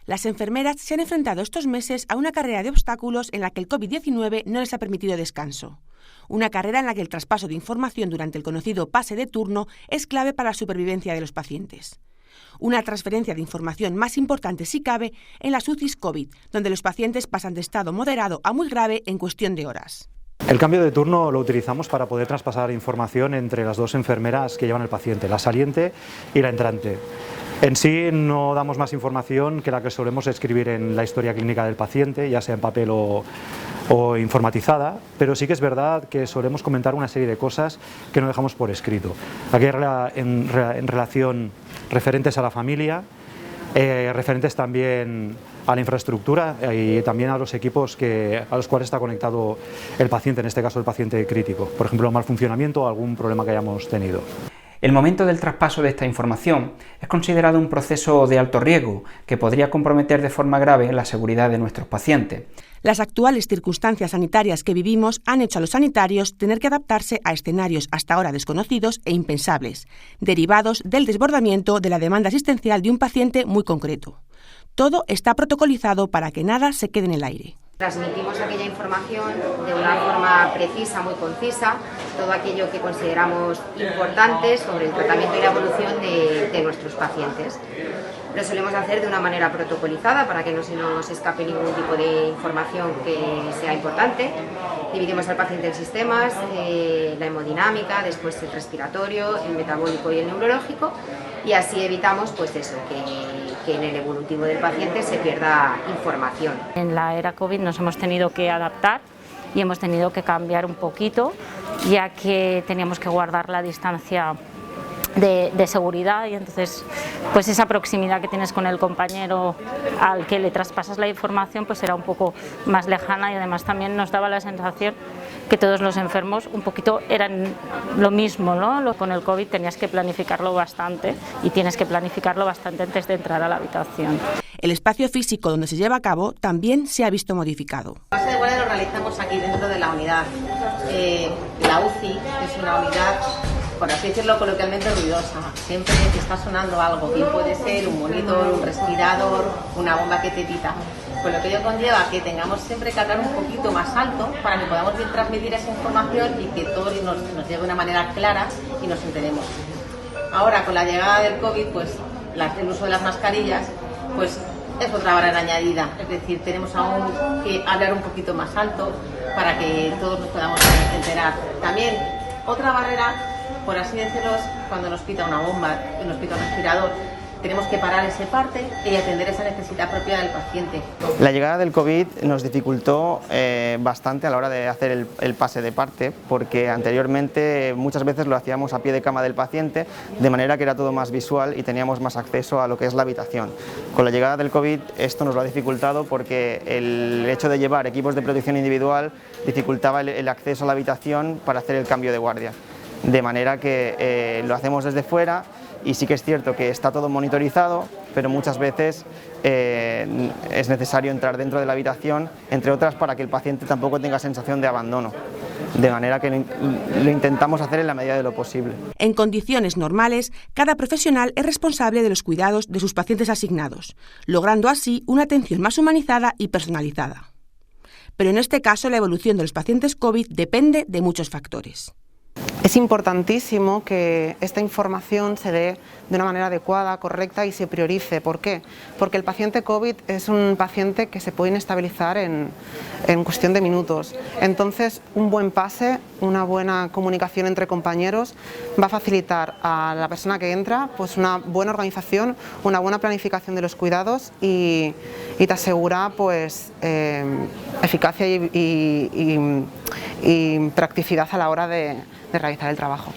Las enfermeras se han enfrentado estos meses a una carrera de obstáculos en la que el COVID-19 no les ha permitido descanso. Una carrera en la que el traspaso de información durante el conocido pase de turno es clave para la supervivencia de los pacientes. Una transferencia de información más importante si cabe en las UCIs COVID, donde los pacientes pasan de estado moderado a muy grave en cuestión de horas. El cambio de turno lo utilizamos para poder traspasar información entre las dos enfermeras que llevan el paciente, la saliente y la entrante. En sí no damos más información que la que solemos escribir en la historia clínica del paciente, ya sea en papel o informatizada, pero sí que es verdad que solemos comentar una serie de cosas que no dejamos por escrito. Aquí en relación referentes a la familia, referentes también a la infraestructura y también a los equipos a los cuales está conectado el paciente, en este caso el paciente crítico, por ejemplo, mal funcionamiento o algún problema que hayamos tenido. El momento del traspaso de esta información es considerado un proceso de alto riesgo que podría comprometer de forma grave la seguridad de nuestros pacientes. Las actuales circunstancias sanitarias que vivimos han hecho a los sanitarios tener que adaptarse a escenarios hasta ahora desconocidos e impensables, derivados del desbordamiento de la demanda asistencial de un paciente muy concreto. Todo está protocolizado para que nada se quede en el aire. Transmitimos aquella información de una forma precisa, muy concisa, todo aquello que consideramos importante sobre el tratamiento y la evolución de nuestros pacientes. Lo solemos hacer de una manera protocolizada para que no se nos escape ningún tipo de información que sea importante. Dividimos al paciente en sistemas, la hemodinámica, después el respiratorio, el metabólico y el neurológico, y así evitamos pues eso, que en el evolutivo del paciente se pierda información. En la era COVID nos hemos tenido que adaptar y hemos tenido que cambiar un poquito, ya que teníamos que guardar la distancia de seguridad, y entonces pues esa proximidad que tienes con el compañero al que le traspasas la información pues era un poco más lejana, y además también nos daba la sensación que todos los enfermos un poquito eran lo mismo, ¿no? Con el COVID tenías que planificarlo bastante, y tienes que planificarlo bastante antes de entrar a la habitación. El espacio físico donde se lleva a cabo también se ha visto modificado. El pase de guardia lo realizamos aquí dentro de la unidad. La UCI es una unidad, por así decirlo coloquialmente, ruidosa. Siempre te está sonando algo, bien puede ser un monitor, un respirador, una bomba que te pita. Pues lo que ello conlleva que tengamos siempre que hablar un poquito más alto para que podamos bien transmitir esa información y que todos nos llegue de una manera clara y nos enteremos. Ahora, con la llegada del COVID, pues el uso de las mascarillas, pues es otra barrera añadida. Es decir, tenemos aún que hablar un poquito más alto para que todos nos podamos enterar. También otra barrera, por así decirlo, es cuando nos pita una bomba, nos pita un respirador. Tenemos que parar ese parte y atender esa necesidad propia del paciente. La llegada del COVID nos dificultó bastante a la hora de hacer el pase de parte, porque anteriormente muchas veces lo hacíamos a pie de cama del paciente, de manera que era todo más visual y teníamos más acceso a lo que es la habitación. Con la llegada del COVID esto nos lo ha dificultado, porque el hecho de llevar equipos de protección individual dificultaba el acceso a la habitación para hacer el cambio de guardia. De manera que lo hacemos desde fuera, y sí que es cierto que está todo monitorizado, pero muchas veces es necesario entrar dentro de la habitación, entre otras para que el paciente tampoco tenga sensación de abandono, de manera que lo intentamos hacer en la medida de lo posible. En condiciones normales, cada profesional es responsable de los cuidados de sus pacientes asignados, logrando así una atención más humanizada y personalizada. Pero en este caso la evolución de los pacientes COVID depende de muchos factores. Es importantísimo que esta información se dé de una manera adecuada, correcta, y se priorice. ¿Por qué? Porque el paciente COVID es un paciente que se puede inestabilizar en cuestión de minutos. Entonces, un buen pase, una buena comunicación entre compañeros va a facilitar a la persona que entra pues una buena organización, una buena planificación de los cuidados, y te asegura pues eficacia y practicidad a la hora de realizar el trabajo.